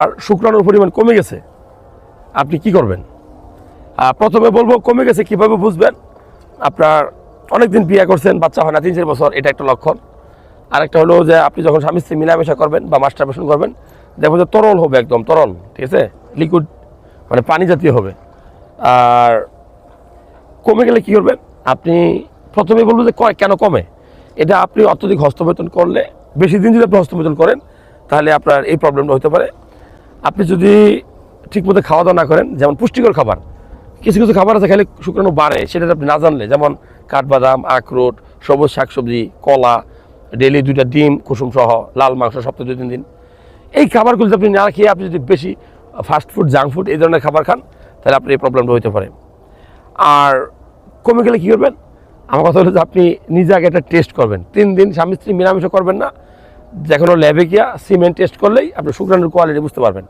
আর শুক্রাণুর পরিমাণ কমে গেছে, আপনি কি করবেন? প্রথমে বলবো কমে গেছে কিভাবে বুঝবেন। আপনার অনেকদিন বিয়ে করছেন, বাচ্চা হয় না 3-4 বছর, এটা একটা লক্ষণ। আরেকটা হলো যে আপনি যখন স্বামী স্ত্রী মিলামেশা করবেন বা মাস্টারবেশন করবেন, দেখবেন যে তরল হবে, একদম তরল, ঠিক আছে, লিকুইড মানে পানি জাতীয় হবে। আর কমে গেলে কী করবেন? আপনি প্রথমে বলবো যে কেন কমে, এটা আপনি অত্যধিক হস্তমৈথুন করলে, বেশি দিন যদি আপনি হস্তমৈথুন করেন তাহলে আপনার এই প্রবলেমটা হতে পারে। আপনি যদি ঠিকমতো খাওয়া দাওয়া না করেন, যেমন পুষ্টিকর খাবার, কিছু কিছু খাবার আছে খেলে শুক্রাণু বাড়ে, সেটা আপনি না জানলে, যেমন কাঠবাদাম, আখরোট, সবুজ শাকসবজি, কলা, ডেইলি 2টা ডিম কুসুম সহ, লাল মাংস সপ্তাহে 2-3 দিন, এই খাবারগুলো যদি আপনি না খেয়ে আপনি যদি বেশি ফাস্টফুড, জাঙ্ক ফুড এই ধরনের খাবার খান, তাহলে আপনি এই প্রবলেমটা হতে পারে। আর কমে গেলে কী করবেন? আমার কথা হলো যে আপনি নিজে আগে একটা টেস্ট করবেন। 3 দিন স্বামী স্ত্রী মিলামেশা করবেন না, যে কোনো ল্যাবে গিয়া সিমেন্ট টেস্ট করলেই আপনি শুক্রাণুর কোয়ালিটি বুঝতে পারবেন।